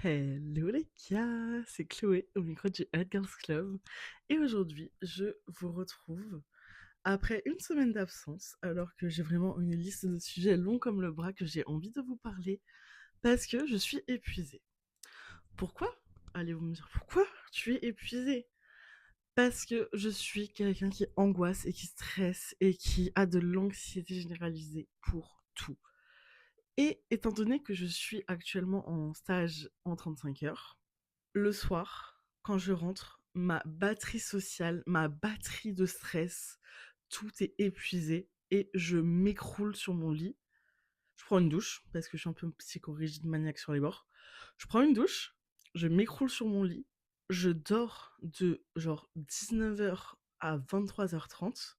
Hello les gars, c'est Chloé au micro du Hot Girls Club et aujourd'hui je vous retrouve après une semaine d'absence alors que j'ai vraiment une liste de sujets longs comme le bras que j'ai envie de vous parler parce que je suis épuisée. Pourquoi? Allez-vous me dire pourquoi tu es épuisée? Parce que je suis quelqu'un qui angoisse et qui stresse et qui a de l'anxiété généralisée pour tout. Et étant donné que je suis actuellement en stage en 35 heures, le soir, quand je rentre, ma batterie sociale, ma batterie de stress, tout est épuisé et je m'écroule sur mon lit. Je prends une douche parce que je suis un peu psychorigide maniaque sur les bords. Je prends une douche, je m'écroule sur mon lit, je dors de genre 19 heures à 23h30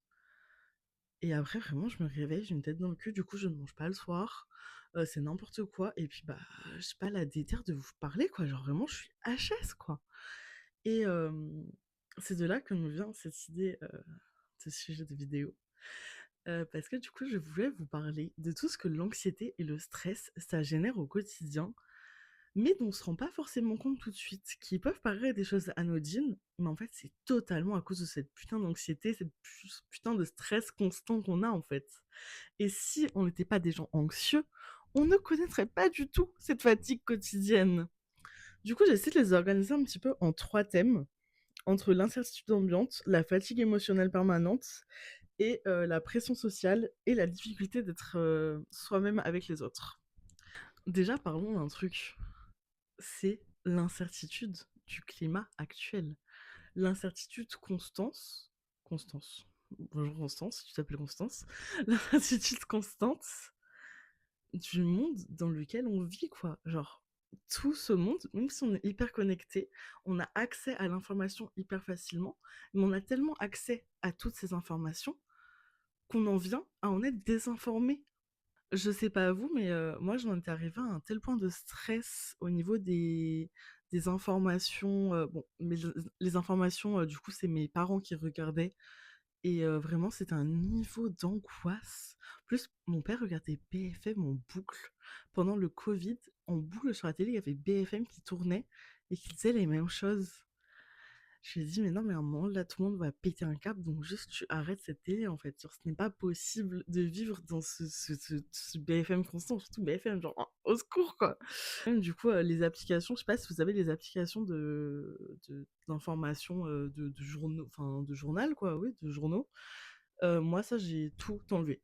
et après vraiment je me réveille, j'ai une tête dans le cul, du coup je ne mange pas le soir. C'est n'importe quoi et puis bah j'ai pas la déterre de vous parler quoi, genre vraiment je suis HS quoi. Et c'est de là que me vient cette idée de sujet de vidéo. Parce que du coup, je voulais vous parler de tout ce que l'anxiété et le stress, ça génère au quotidien, mais dont on se rend pas forcément compte tout de suite, qui peuvent paraître des choses anodines, mais en fait, c'est totalement à cause de cette putain d'anxiété, cette putain de stress constant qu'on a en fait. Et si on n'était pas des gens anxieux, on ne connaîtrait pas du tout cette fatigue quotidienne. Du coup, j'essaie de les organiser un petit peu en trois thèmes entre l'incertitude ambiante, la fatigue émotionnelle permanente et la pression sociale et la difficulté d'être soi-même avec les autres. Déjà, parlons d'un truc, c'est l'incertitude du climat actuel. L'incertitude Constance, bonjour Constance, si tu t'appelles Constance, l'incertitude constante du monde dans lequel on vit, quoi. Genre, tout ce monde, même si on est hyper connecté, on a accès à l'information hyper facilement, mais on a tellement accès à toutes ces informations qu'on en vient à en être désinformé. Je sais pas à vous, mais moi j'en étais arrivée à un tel point de stress au niveau des informations. Bon, mais les informations, du coup, c'est mes parents qui regardaient et vraiment, c'était un niveau d'angoisse. En plus, mon père regardait BFM en boucle. Pendant le Covid, en boucle sur la télé, il y avait BFM qui tournait et qui disait les mêmes choses. Je lui ai dit, mais non, mais à un moment, là, tout le monde va péter un câble, donc juste tu arrêtes cette télé, en fait. Genre, ce n'est pas possible de vivre dans ce BFM constant, surtout BFM, genre, au secours, quoi. Même, du coup, les applications, je sais pas si vous avez les applications d'information de journaux, enfin, de journal, quoi, oui, de journaux. Moi, ça, j'ai tout enlevé.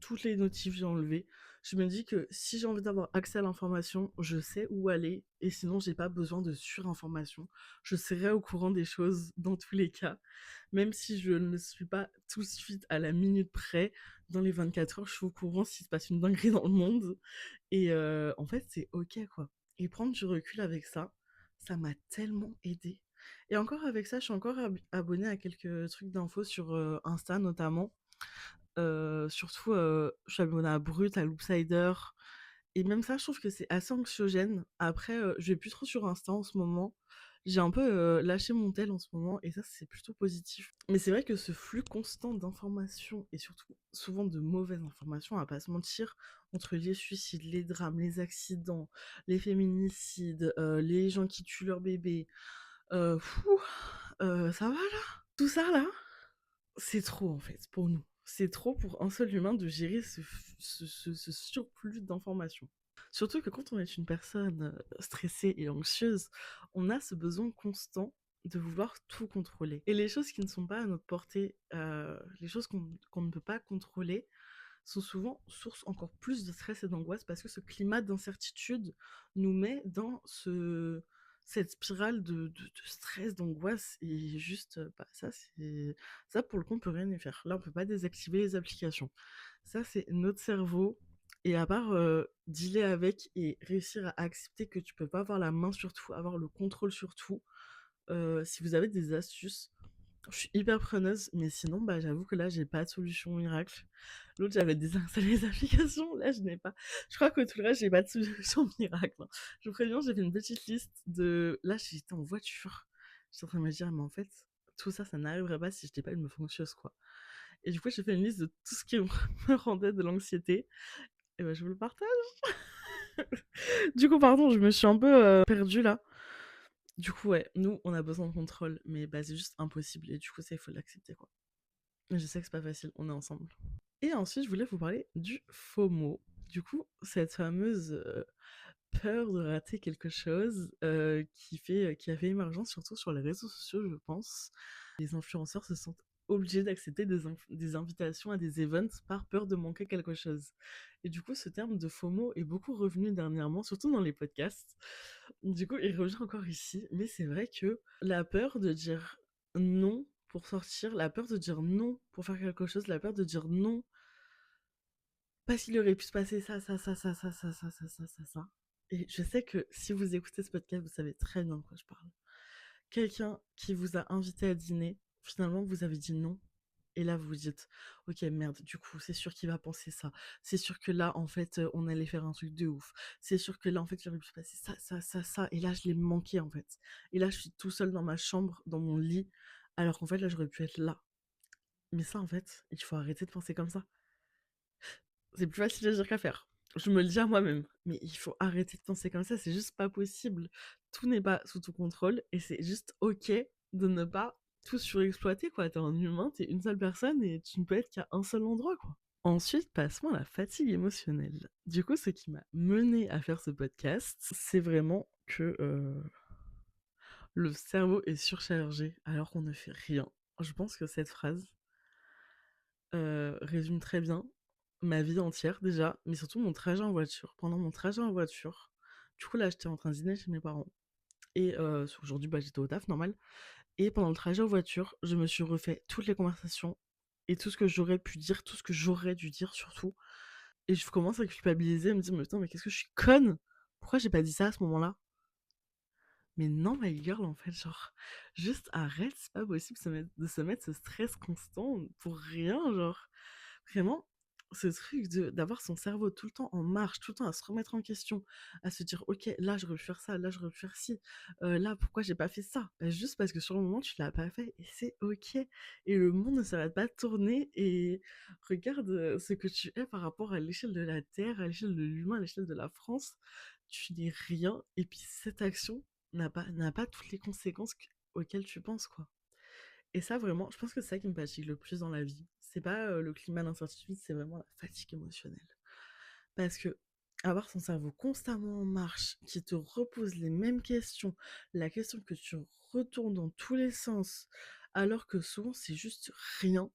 Toutes les notifs, j'ai enlevé. Je me dis que si j'ai envie d'avoir accès à l'information, je sais où aller et sinon j'ai pas besoin de surinformation. Je serai au courant des choses dans tous les cas, même si je ne suis pas tout de suite à la minute près. Dans les 24 heures, je suis au courant s'il se passe une dinguerie dans le monde et en fait c'est ok quoi. Et prendre du recul avec ça, ça m'a tellement aidé. Et encore avec ça, je suis encore abonnée à quelques trucs d'infos sur Insta notamment. Surtout, je suis abonnée à Brut, à Loopsider et même ça, je trouve que c'est assez anxiogène. Après, je vais plus trop sur Insta en ce moment. J'ai un peu, lâché mon tel en ce moment et ça, c'est plutôt positif. Mais c'est vrai que ce flux constant d'informations et surtout souvent de mauvaises informations, on va pas se mentir, entre les suicides, les drames, les accidents, les féminicides, les gens qui tuent leurs bébés, fou, ça va là? Tout ça là, c'est trop en fait pour nous. C'est trop pour un seul humain de gérer ce surplus d'informations. Surtout que quand on est une personne stressée et anxieuse, on a ce besoin constant de vouloir tout contrôler. Et les choses qui ne sont pas à notre portée, les choses qu'on ne peut pas contrôler, sont souvent source encore plus de stress et d'angoisse parce que ce climat d'incertitude nous met dans cette spirale de stress, d'angoisse et juste, bah, ça pour le coup on peut rien y faire. Là on peut pas désactiver les applications. Ça c'est notre cerveau et à part dealer avec et réussir à accepter que tu peux pas avoir la main sur tout, avoir le contrôle sur tout, si vous avez des astuces, je suis hyper preneuse, mais sinon, bah, j'avoue que là, j'ai pas de solution miracle. L'autre, j'avais désinstallé les applications, là, je n'ai pas. Je crois que tout le reste, j'ai pas de solution miracle, hein. Je vous préviens, j'ai fait une petite liste de. Là, j'étais en voiture. J'étais en train de me dire, mais en fait, tout ça, ça n'arriverait pas si j'étais pas une meuf anxieuse, quoi. Et du coup, j'ai fait une liste de tout ce qui me rendait de l'anxiété. Et ben, je vous le partage. Du coup, pardon, je me suis un peu perdue là. Du coup, ouais, nous, on a besoin de contrôle, mais bah, c'est juste impossible. Et du coup, ça, il faut l'accepter, quoi. Je sais que c'est pas facile, on est ensemble. Et ensuite, je voulais vous parler du FOMO. Du coup, cette fameuse peur de rater quelque chose qui a fait émergence surtout sur les réseaux sociaux, je pense. Les influenceurs se sentent obligés d'accepter des invitations à des events par peur de manquer quelque chose. Et du coup, ce terme de FOMO est beaucoup revenu dernièrement, surtout dans les podcasts. Du coup, il revient encore ici, mais c'est vrai que la peur de dire non pour sortir, la peur de dire non pour faire quelque chose, la peur de dire non parce qu'il aurait pu se passer ça, ça, ça, ça, ça, ça, ça, ça, ça, ça, ça. Et je sais que si vous écoutez ce podcast, vous savez très bien de quoi je parle. Quelqu'un qui vous a invité à dîner, finalement vous avez dit non. Et là vous vous dites, ok merde, du coup c'est sûr qu'il va penser ça. C'est sûr que là en fait on allait faire un truc de ouf. C'est sûr que là en fait il aurait pu se passer ça, ça, ça, ça. Et là je l'ai manqué en fait. Et là je suis tout seul dans ma chambre, dans mon lit, alors qu'en fait là j'aurais pu être là. Mais ça en fait, il faut arrêter de penser comme ça. C'est plus facile à dire qu'à faire. Je me le dis à moi-même. Mais il faut arrêter de penser comme ça, c'est juste pas possible. Tout n'est pas sous ton contrôle et c'est juste ok de ne pas tout surexploiter, quoi. T'es un humain, t'es une seule personne et tu ne peux être qu'à un seul endroit, quoi. Ensuite, passons à la fatigue émotionnelle. Du coup, ce qui m'a mené à faire ce podcast, c'est vraiment que le cerveau est surchargé alors qu'on ne fait rien. Je pense que cette phrase résume très bien ma vie entière déjà, mais surtout mon trajet en voiture. Pendant mon trajet en voiture, du coup là j'étais en train de dîner chez mes parents. Et aujourd'hui bah, j'étais au taf normal. Et pendant le trajet en voiture, je me suis refait toutes les conversations et tout ce que j'aurais pu dire, tout ce que j'aurais dû dire surtout. Et je commence à culpabiliser, à me dire mais putain mais qu'est-ce que je suis conne. Pourquoi j'ai pas dit ça à ce moment-là? Mais non, my girl, en fait, genre, juste arrête, c'est pas possible de se mettre ce stress constant pour rien, genre. Vraiment, ce truc d'avoir son cerveau tout le temps en marche, tout le temps à se remettre en question, à se dire, ok, là, j'aurais pu faire ça, là, j'aurais pu faire ci, là, pourquoi j'ai pas fait ça? Bah, juste parce que sur le moment, tu l'as pas fait, et c'est ok. Et le monde ne s'arrête pas de tourner, et regarde ce que tu es par rapport à l'échelle de la Terre, à l'échelle de l'humain, à l'échelle de la France. Tu n'es rien, et puis cette action n'a pas toutes les conséquences auxquelles tu penses, quoi. Et ça, vraiment, je pense que c'est ça qui me fatigue le plus dans la vie. C'est pas le climat d'incertitude, c'est vraiment la fatigue émotionnelle. Parce que avoir son cerveau constamment en marche, qui te repose les mêmes questions, la question que tu retournes dans tous les sens, alors que souvent c'est juste rien,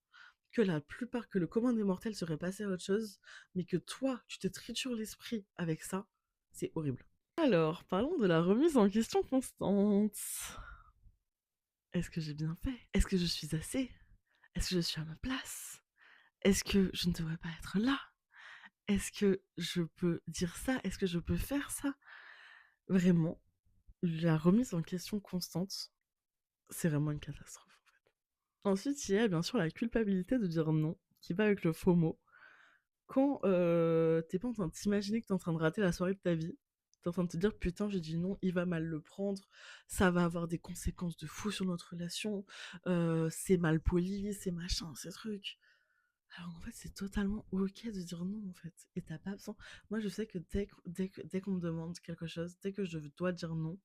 que la plupart, que le commun des mortels serait passé à autre chose, mais que toi, tu te tritures l'esprit avec ça, c'est horrible. Alors, parlons de la remise en question constante. Est-ce que j'ai bien fait? Est-ce que je suis assez? Est-ce que je suis à ma place? Est-ce que je ne devrais pas être là? Est-ce que je peux dire ça? Est-ce que je peux faire ça? Vraiment, la remise en question constante, c'est vraiment une catastrophe en fait. Ensuite, il y a bien sûr la culpabilité de dire non, qui va avec le faux mot. Quand t'es pas en train de t'imaginer que t'es en train de rater la soirée de ta vie, t'es en train de te dire putain j'ai dit non, il va mal le prendre, ça va avoir des conséquences de fou sur notre relation, c'est mal poli, c'est machin, ces trucs. Alors en fait c'est totalement ok de dire non en fait, et t'as pas besoin. Moi je sais que dès qu'on me demande quelque chose, dès que je dois dire non,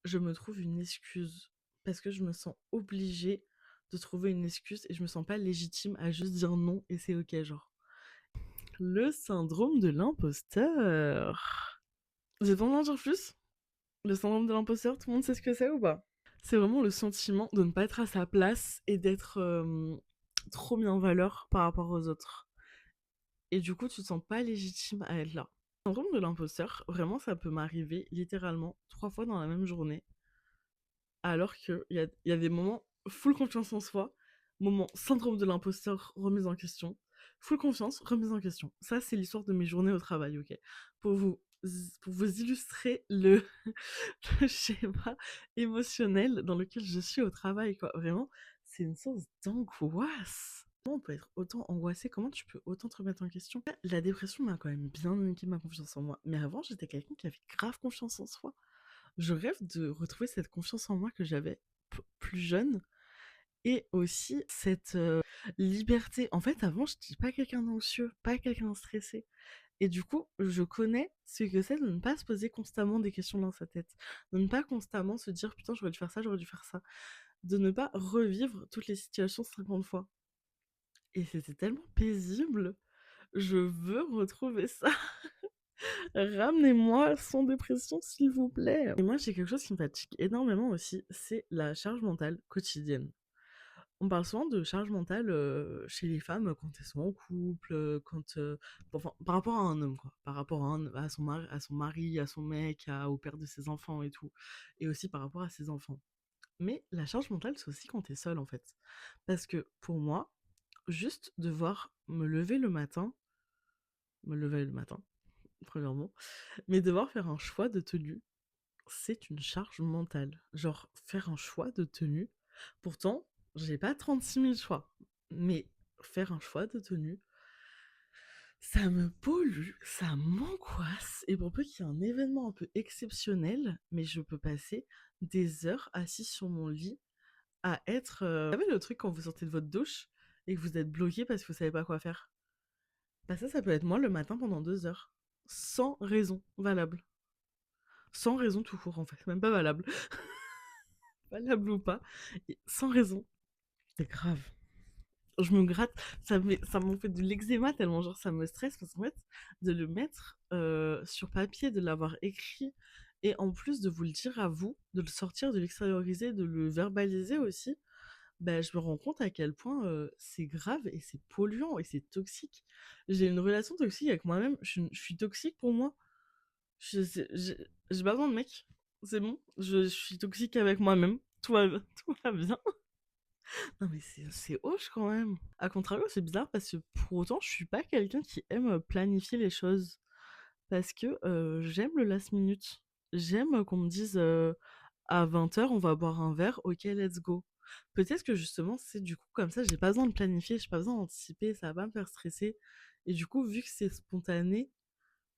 je me trouve une excuse, parce que je me sens obligée de trouver une excuse et je me sens pas légitime à juste dire non et c'est ok genre. Le syndrome de l'imposteur. J'ai besoin d'en dire plus? Le syndrome de l'imposteur, tout le monde sait ce que c'est ou pas? C'est vraiment le sentiment de ne pas être à sa place et d'être trop mis en valeur par rapport aux autres. Et du coup, tu te sens pas légitime à être là. Le syndrome de l'imposteur, vraiment, ça peut m'arriver littéralement 3 fois dans la même journée. Alors qu'il y a des moments full confiance en soi, moment syndrome de l'imposteur, remise en question, full confiance, remise en question. Ça, c'est l'histoire de mes journées au travail, ok? Pour vous, pour vous illustrer le schéma émotionnel dans lequel je suis au travail, quoi. Vraiment, c'est une source d'angoisse. Comment on peut être autant angoissé? Comment tu peux autant te remettre en question? La dépression m'a quand même bien niqué ma confiance en moi. Mais avant, j'étais quelqu'un qui avait grave confiance en soi. Je rêve de retrouver cette confiance en moi que j'avais plus jeune et aussi cette liberté. En fait, avant, je n'étais pas quelqu'un d'anxieux, pas quelqu'un de stressé. Et du coup, je connais ce que c'est de ne pas se poser constamment des questions dans sa tête, de ne pas constamment se dire putain, j'aurais dû faire ça, j'aurais dû faire ça, de ne pas revivre toutes les situations 50 fois. Et c'était tellement paisible. Je veux retrouver ça. Ramenez-moi sans dépression, s'il vous plaît. Et moi, j'ai quelque chose qui me fatigue énormément aussi, c'est la charge mentale quotidienne. On parle souvent de charge mentale chez les femmes quand elles sont en couple, enfin, par rapport à un homme, quoi. Par rapport à son mari, à son mec, au père de ses enfants et tout. Et aussi par rapport à ses enfants. Mais la charge mentale, c'est aussi quand t'es seule, en fait. Parce que pour moi, juste devoir me lever le matin, premièrement, mais devoir faire un choix de tenue, c'est une charge mentale. Genre, faire un choix de tenue. Pourtant, j'ai pas 36 000 choix. Mais faire un choix de tenue, ça me pollue, ça m'angoisse. Et pour peu qu'il y ait un événement un peu exceptionnel, mais je peux passer des heures assis sur mon lit à être. Vous savez le truc quand vous sortez de votre douche et que vous êtes bloqué parce que vous savez pas quoi faire? Bah ça peut être moi le matin pendant 2 heures. Sans raison valable. Sans raison tout court en fait, même pas valable. Valable ou pas, sans raison. C'est grave. Je me gratte, ça m'en fait de l'eczéma tellement genre ça me stresse parce qu'en fait, de le mettre sur papier, de l'avoir écrit et en plus de vous le dire à vous, de le sortir, de l'extérioriser, de le verbaliser aussi, bah, je me rends compte à quel point c'est grave et c'est polluant et c'est toxique. J'ai une relation toxique avec moi-même, je suis toxique pour moi. J'ai pas besoin de mec, c'est bon, je suis toxique avec moi-même, tout va bien. Non mais c'est hoche quand même. A contrario, c'est bizarre parce que pour autant, je suis pas quelqu'un qui aime planifier les choses. Parce que j'aime le last minute. J'aime qu'on me dise à 20 h, on va boire un verre, ok, let's go. Peut-être que justement, c'est du coup comme ça, j'ai pas besoin de planifier, j'ai pas besoin d'anticiper, ça va pas me faire stresser. Et du coup, vu que c'est spontané,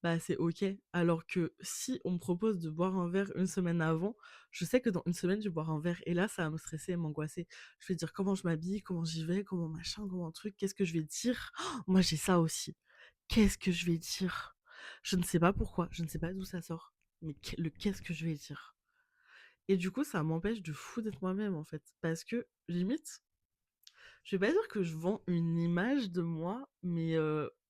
bah c'est ok. Alors que si on me propose de boire un verre une semaine avant, je sais que dans une semaine, je vais boire un verre. Et là, ça va me stresser et m'angoisser. Je vais dire comment je m'habille, comment j'y vais, comment machin, comment truc, qu'est-ce que je vais dire. Oh, moi, j'ai ça aussi. Qu'est-ce que je vais dire? Je ne sais pas pourquoi, je ne sais pas d'où ça sort. Mais le qu'est-ce que je vais dire? Et du coup, ça m'empêche de fou d'être moi-même, en fait. Parce que, limite, je vais pas dire que je vends une image de moi, mais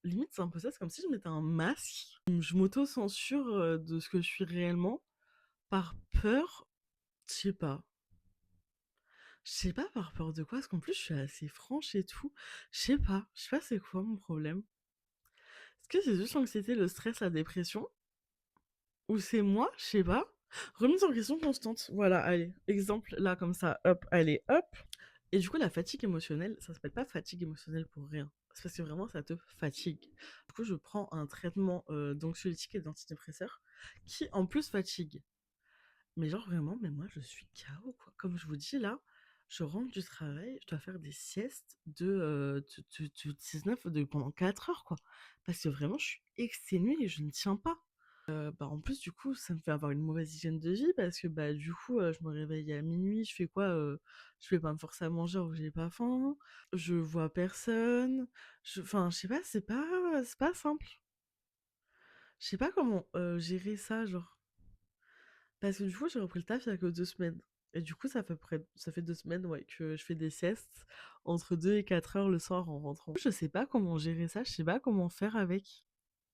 limite, c'est un peu ça. C'est comme si je mettais un masque. Je m'auto-censure de ce que je suis réellement par peur, je sais pas. Je sais pas par peur de quoi, parce qu'en plus, je suis assez franche et tout. Je sais pas. Je sais pas c'est quoi mon problème. Est-ce que c'est juste l'anxiété, le stress, la dépression? Ou c'est moi? Je sais pas. Remise en question constante. Voilà, allez. Exemple, là, comme ça. Hop, allez, hop. Et du coup, la fatigue émotionnelle, ça s'appelle pas fatigue émotionnelle pour rien. C'est parce que vraiment, ça te fatigue. Du coup, je prends un traitement d'anxiolytique et d'antidépresseur qui, en plus, fatigue. Mais genre, vraiment, mais moi, je suis KO, quoi. Comme je vous dis, là, je rentre du travail, je dois faire des siestes de 19, pendant 4 heures, quoi. Parce que vraiment, je suis exténuée et je ne tiens pas. Bah, en plus, du coup, ça me fait avoir une mauvaise hygiène de vie parce que, bah, du coup, je me réveille à minuit, je fais quoi? Je vais pas me forcer à manger alors que j'ai pas faim. Je vois personne. Enfin, je sais pas, c'est pas simple. Je sais pas comment gérer ça, genre. Parce que du coup, j'ai repris le taf il y a que 2 semaines. Et du coup, ça fait 2 semaines, ouais, que je fais des siestes entre 2 et 4 heures le soir en rentrant. Je sais pas comment gérer ça, je sais pas comment faire avec.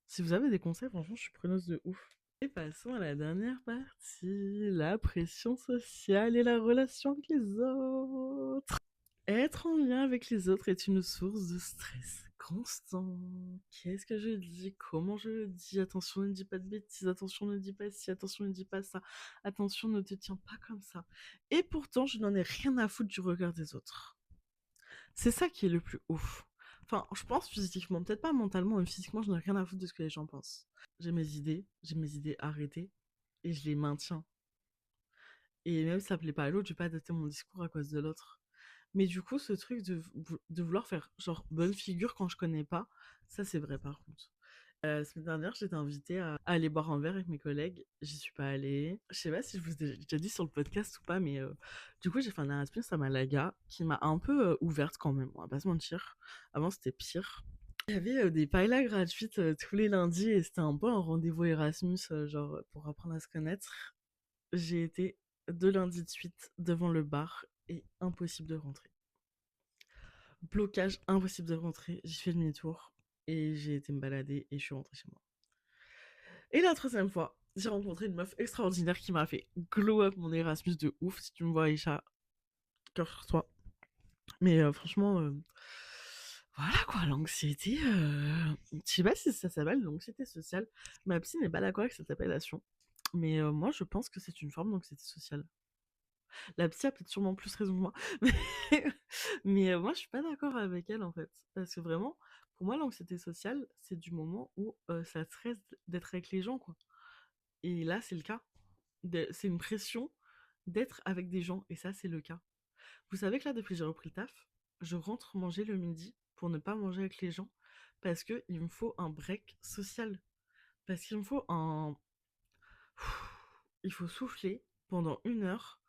Si vous avez des conseils, franchement, je suis preneuse de ouf. Et passons à la dernière partie, la pression sociale et la relation avec les autres. Être en lien avec les autres est une source de stress constant. Qu'est-ce que je dis? Comment je le dis? Attention, ne dis pas de bêtises. Attention, ne dis pas ci. Attention, ne dis pas ça. Attention, ne te tiens pas comme ça. Et pourtant, je n'en ai rien à foutre du regard des autres. C'est ça qui est le plus ouf. Enfin, je pense physiquement, peut-être pas mentalement, mais physiquement, je n'ai rien à foutre de ce que les gens pensent. J'ai mes idées arrêtées, et je les maintiens. Et même si ça plaît pas à l'autre, je vais pas adapter mon discours à cause de l'autre. Mais du coup, ce truc de vouloir faire genre bonne figure quand je connais pas, ça c'est vrai par contre. La semaine dernière, j'étais invitée à aller boire un verre avec mes collègues. J'y suis pas allée. Je sais pas si je vous ai déjà dit sur le podcast ou pas, mais du coup, j'ai fait un Erasmus à Malaga qui m'a un peu ouverte quand même, on va pas se mentir. Avant, c'était pire. Il y avait des paellas gratuites tous les lundis et c'était un peu un rendez-vous Erasmus, genre pour apprendre à se connaître. J'ai été 2 lundis de suite devant le bar et impossible de rentrer. Blocage, impossible de rentrer. J'ai fait demi-tour et j'ai été me balader et je suis rentrée chez moi. Et la troisième fois, j'ai rencontré une meuf extraordinaire qui m'a fait glow up mon Erasmus de ouf. Si tu me vois, Aïcha, cœur sur toi. Mais franchement, voilà quoi, l'anxiété. Je sais pas si ça s'appelle l'anxiété sociale. Ma psy n'est pas d'accord avec cette appellation. Mais moi, je pense que c'est une forme d'anxiété sociale. La psy a peut-être sûrement plus raison que moi. Mais moi, je suis pas d'accord avec elle, en fait. Parce que vraiment, pour moi, l'anxiété sociale, c'est du moment où ça stresse d'être avec les gens, quoi. Et là, c'est le cas. C'est une pression d'être avec des gens. Et ça, c'est le cas. Vous savez que là, depuis que j'ai repris le taf, je rentre manger le midi pour ne pas manger avec les gens. Parce que il me faut un break social. Parce qu'il me faut un... Il faut souffler pendant 1 heure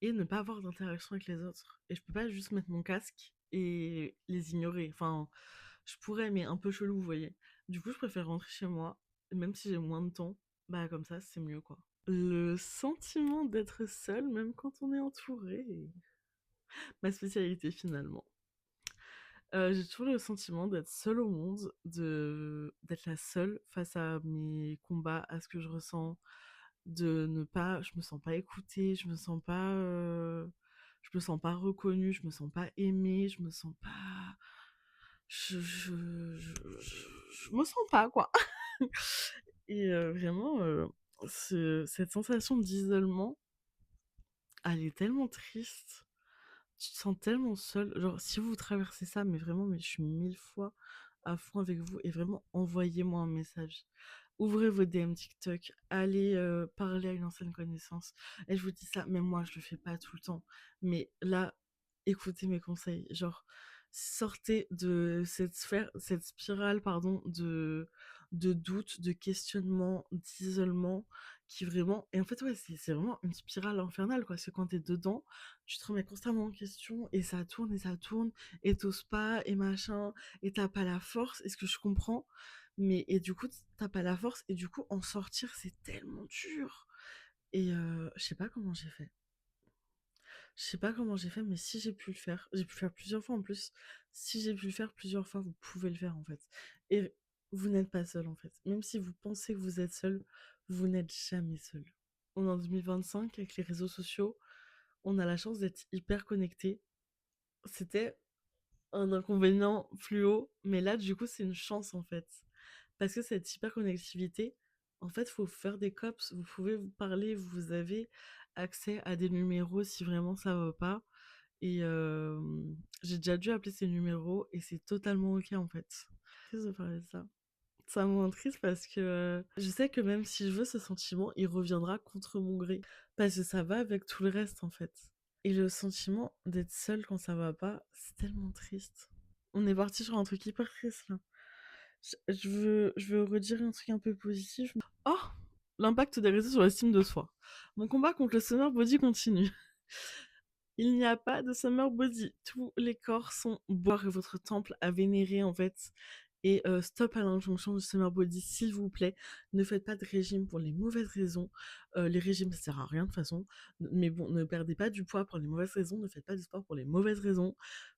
et ne pas avoir d'interaction avec les autres. Et je peux pas juste mettre mon casque et les ignorer. Enfin, je pourrais, mais un peu chelou, vous voyez. Du coup, je préfère rentrer chez moi, même si j'ai moins de temps. Bah, comme ça, c'est mieux, quoi. Le sentiment d'être seul, même quand on est entouré, est ma spécialité finalement. J'ai toujours le sentiment d'être seule au monde, d'être la seule face à mes combats, à ce que je ressens, de ne pas, je me sens pas écoutée, je me sens pas reconnue, je me sens pas aimée, je me sens pas, je me sens pas quoi. Et vraiment, cette sensation d'isolement, elle est tellement triste. Tu te sens tellement seule. Genre, si vous traversez ça, mais vraiment, mais je suis 1000 fois à fond avec vous. Et vraiment, envoyez-moi un message. Ouvrez vos DM TikTok. Allez parler à une ancienne connaissance. Et je vous dis ça, même moi, je le fais pas tout le temps. Mais là, écoutez mes conseils. Genre, sortez de cette sphère, cette spirale, pardon, de doute, de questionnement, d'isolement, qui vraiment... Et en fait, ouais, c'est vraiment une spirale infernale, quoi. Parce que quand t'es dedans, tu te remets constamment en question et ça tourne et t'oses pas et machin et t'as pas la force, est-ce que je comprends, mais et du coup t'as pas la force et du coup en sortir c'est tellement dur. Et je sais pas comment j'ai fait. Je sais pas comment j'ai fait, mais si j'ai pu le faire, j'ai pu le faire plusieurs fois en plus. Si j'ai pu le faire plusieurs fois, vous pouvez le faire en fait. Et vous n'êtes pas seul en fait. Même si vous pensez que vous êtes seul, vous n'êtes jamais seul. On est en 2025 avec les réseaux sociaux, on a la chance d'être hyper connectés. C'était un inconvénient plus haut, mais là, du coup, c'est une chance en fait. Parce que cette hyperconnectivité, en fait, faut faire des cops, vous pouvez vous parler, vous avez accès à des numéros si vraiment ça va pas. Et j'ai déjà dû appeler ces numéros et c'est totalement ok en fait. Triste de parler de ça. Ça me rend triste parce que je sais que même si je veux ce sentiment, il reviendra contre mon gré. Parce que ça va avec tout le reste en fait. Et le sentiment d'être seul quand ça va pas, c'est tellement triste. On est parti sur un truc hyper triste là. Je veux redire un truc un peu positif. Oh, l'impact des réseaux sur l'estime de soi. Mon combat contre le summer body continue. Il n'y a pas de summer body. Tous les corps sont boire et votre temple à vénérer en fait. Et stop à l'injonction du summer body, s'il vous plaît. Ne faites pas de régime pour les mauvaises raisons. Les régimes, ça sert à rien de toute façon. Mais bon, ne perdez pas du poids pour les mauvaises raisons. Ne faites pas du sport pour les mauvaises raisons.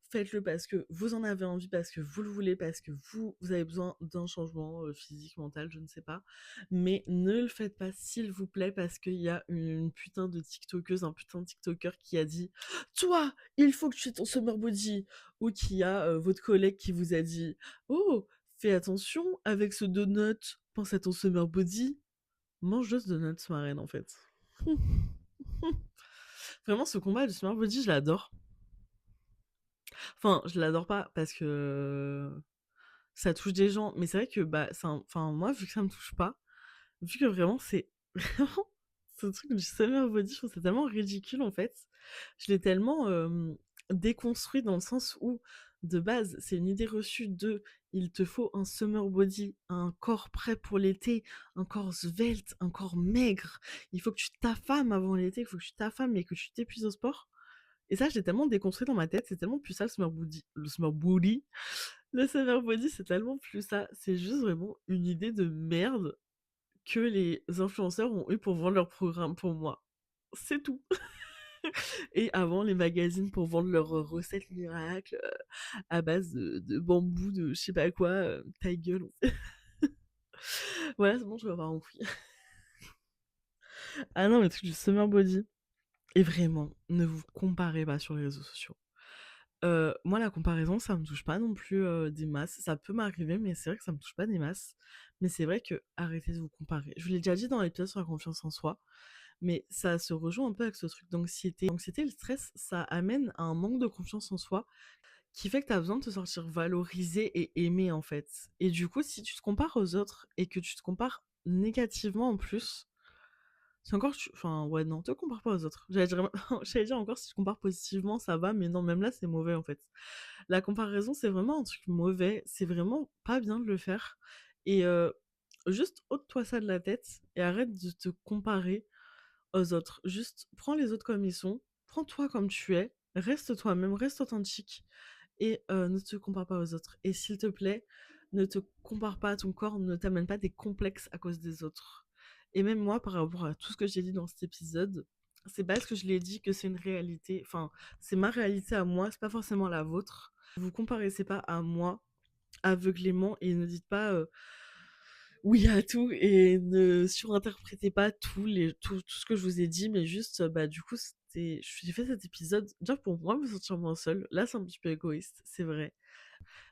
Faites-le parce que vous en avez envie, parce que vous le voulez, parce que vous avez besoin d'un changement physique, mental, je ne sais pas. Mais ne le faites pas, s'il vous plaît, parce qu'il y a une putain de TikTokeuse, un putain de TikToker qui a dit toi, il faut que tu aies ton summer body. Ou qu'il y a votre collègue qui vous a dit oh, fais attention avec ce donut, pense à ton summer body. Mange juste donuts, ma reine, en fait. Vraiment, ce combat du summer body, je l'adore. Enfin, je l'adore pas parce que ça touche des gens, mais c'est vrai que bah, enfin, moi, vu que ça me touche pas, vu que vraiment, c'est vraiment ce truc du summer body, je trouve que c'est tellement ridicule en fait. Je l'ai tellement déconstruit dans le sens où, de base, c'est une idée reçue de il te faut un summer body, un corps prêt pour l'été, un corps svelte, un corps maigre. Il faut que tu t'affames avant l'été, il faut que tu t'affames et que tu t'épuises au sport. Et ça, je l'ai tellement déconstruit dans ma tête, c'est tellement plus ça le summer body. Le summer body. Le summer body, c'est tellement plus ça. C'est juste vraiment une idée de merde que les influenceurs ont eu pour vendre leur programme pour moi. C'est tout. Et avant, les magazines pour vendre leurs recettes miracles à base de bambou, de je sais pas quoi. Ta gueule. Voilà, c'est bon, je vais avoir compris. Ah non, mais le truc du summer body. Et vraiment, ne vous comparez pas sur les réseaux sociaux. Moi, la comparaison, ça me touche pas non plus des masses. Ça peut m'arriver, mais c'est vrai que ça me touche pas des masses. Mais c'est vrai que arrêtez de vous comparer. Je vous l'ai déjà dit dans l'épisode sur la confiance en soi, mais ça se rejoint un peu avec ce truc d'anxiété. L'anxiété et le stress, ça amène à un manque de confiance en soi qui fait que tu as besoin de te sentir valorisé et aimé en fait. Et du coup, si tu te compares aux autres et que tu te compares négativement en plus, c'est encore. Enfin, ouais, non, te compare pas aux autres. J'allais dire encore si tu compares positivement, ça va, mais non, même là, c'est mauvais en fait. La comparaison, c'est vraiment un truc mauvais. C'est vraiment pas bien de le faire. Et juste ôte-toi ça de la tête et arrête de te comparer aux autres. Juste prends les autres comme ils sont. Prends-toi comme tu es. Reste toi-même, reste authentique et ne te compare pas aux autres. Et s'il te plaît, ne te compare pas à ton corps, ne t'amène pas des complexes à cause des autres. Et même moi, par rapport à tout ce que j'ai dit dans cet épisode, c'est parce que je l'ai dit que c'est une réalité, enfin, c'est ma réalité à moi, c'est pas forcément la vôtre. Vous comparez pas à moi aveuglément et ne dites pas oui à tout et ne surinterprétez pas tout ce que je vous ai dit, mais juste, bah, du coup, j'ai fait cet épisode déjà pour moi me sentir moins seule. Là, c'est un petit peu égoïste, c'est vrai.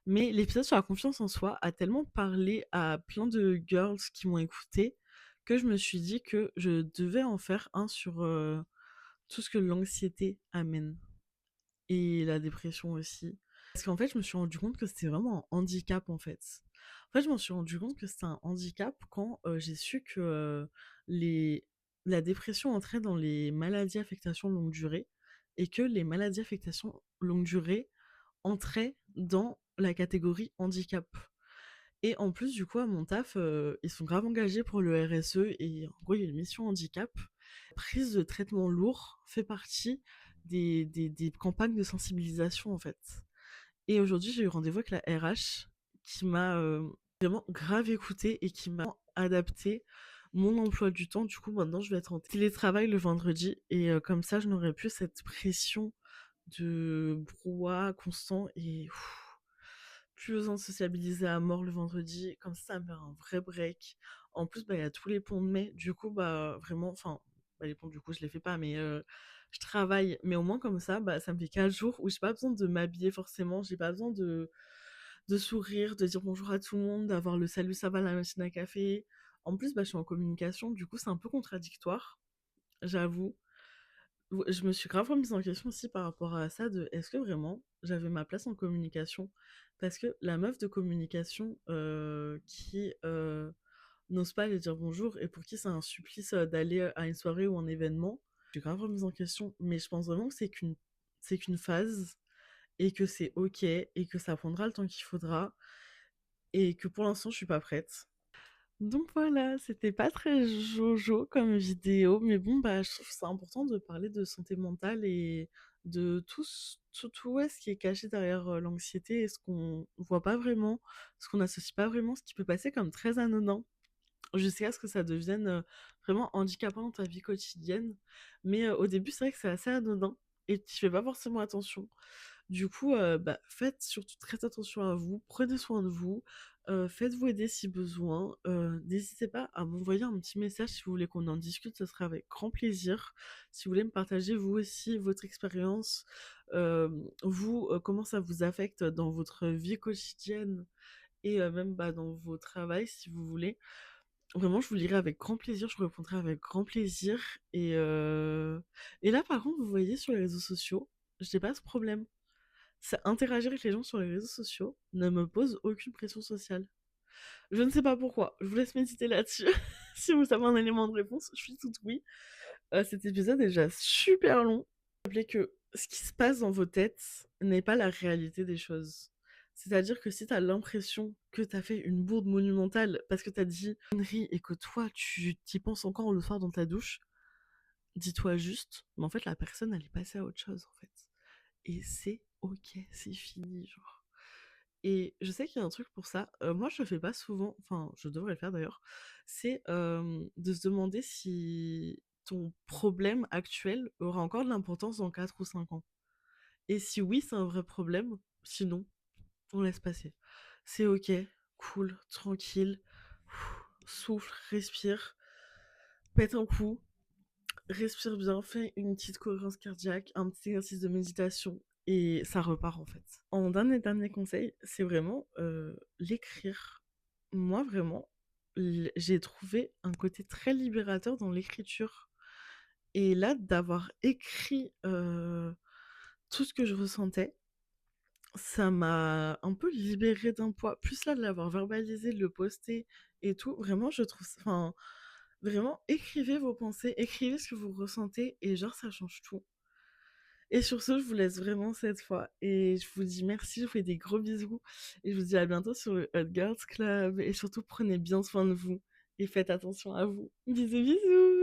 Mais l'épisode sur la confiance en soi a tellement parlé à plein de girls qui m'ont écouté que je me suis dit que je devais en faire un sur tout ce que l'anxiété amène et la dépression aussi. Parce qu'en fait, je me suis rendu compte que c'était vraiment un handicap en fait. En fait, je m'en suis rendu compte que c'était un handicap quand j'ai su que les... la dépression entrait dans les maladies affectations longue durée et que les maladies affectations longue durée entraient dans la catégorie handicap. Et en plus, du coup, à mon taf, ils sont grave engagés pour le RSE et en gros, il y a une mission handicap. Prise de traitement lourd fait partie des campagnes de sensibilisation, en fait. Et aujourd'hui, j'ai eu rendez-vous avec la RH qui m'a vraiment grave écoutée et qui m'a adapté mon emploi du temps. Du coup, maintenant, je vais être en télétravail le vendredi et comme ça, je n'aurai plus cette pression de brouhaha constant et plus besoin de sociabiliser à mort le vendredi. Comme ça me fait un vrai break. En plus, bah, il y a tous les ponts de mai. Du coup, bah, vraiment, enfin, bah, les ponts, du coup, je les fais pas, mais je travaille. Mais au moins, comme ça, bah, ça me fait 4 jours où j'ai pas besoin de m'habiller forcément. J'ai pas besoin de sourire, de dire bonjour à tout le monde, d'avoir le salut, ça va, la machine à café. En plus, bah, je suis en communication. Du coup, c'est un peu contradictoire, j'avoue. Je me suis grave remise en question aussi par rapport à ça de est-ce que vraiment j'avais ma place en communication? Parce que la meuf de communication qui n'ose pas aller dire bonjour et pour qui c'est un supplice d'aller à une soirée ou un événement, j'ai grave remise en question. Mais je pense vraiment que c'est qu'une phase et que c'est ok et que ça prendra le temps qu'il faudra et que pour l'instant je suis pas prête. Donc voilà, c'était pas très jojo comme vidéo, mais bon, bah, je trouve que c'est important de parler de santé mentale et de tout ouais, ce qui est caché derrière l'anxiété et ce qu'on voit pas vraiment, ce qu'on n'associe pas vraiment, ce qui peut passer comme très anodin, jusqu'à ce que ça devienne vraiment handicapant dans ta vie quotidienne. Mais au début, c'est vrai que c'est assez anodin et tu fais pas forcément attention. Du coup, bah, faites surtout très attention à vous, prenez soin de vous, faites-vous aider si besoin. N'hésitez pas à m'envoyer un petit message si vous voulez qu'on en discute, ce sera avec grand plaisir. Si vous voulez me partager vous aussi votre expérience, comment ça vous affecte dans votre vie quotidienne et même bah, dans vos travails si vous voulez. Vraiment, je vous lirai avec grand plaisir, je vous répondrai avec grand plaisir. Et là, par contre, vous voyez sur les réseaux sociaux, je n'ai pas ce problème. Interagir avec les gens sur les réseaux sociaux ne me pose aucune pression sociale. Je ne sais pas pourquoi. Je vous laisse méditer là-dessus. Si vous avez un élément de réponse, je suis toute oui. Cet épisode est déjà super long. Rappelez que ce qui se passe dans vos têtes n'est pas la réalité des choses. C'est-à-dire que si t'as l'impression que t'as fait une bourde monumentale parce que t'as dit une connerie et que toi tu t'y penses encore le soir dans ta douche, dis-toi juste, mais en fait la personne elle est passée à autre chose en fait. Et c'est ok, c'est fini, genre. Et je sais qu'il y a un truc pour ça, moi je le fais pas souvent, enfin je devrais le faire d'ailleurs, c'est, de se demander si ton problème actuel aura encore de l'importance dans 4 ou 5 ans. Et si oui, c'est un vrai problème, sinon, on laisse passer. C'est OK, cool, tranquille, souffle, respire, pète un coup, respire bien, fais une petite cohérence cardiaque, un petit exercice de méditation et ça repart en fait. En dernier conseil, c'est vraiment l'écrire. Moi vraiment, j'ai trouvé un côté très libérateur dans l'écriture. Et là, d'avoir écrit tout ce que je ressentais, ça m'a un peu libérée d'un poids. Plus là, de l'avoir verbalisé, de le poster et tout, vraiment, je trouve... Enfin, vraiment, écrivez vos pensées, écrivez ce que vous ressentez et genre, ça change tout. Et sur ce, je vous laisse vraiment cette fois. Et je vous dis merci, je vous fais des gros bisous. Et je vous dis à bientôt sur le Hot Girls Club. Et surtout, prenez bien soin de vous. Et faites attention à vous. Bisous, bisous!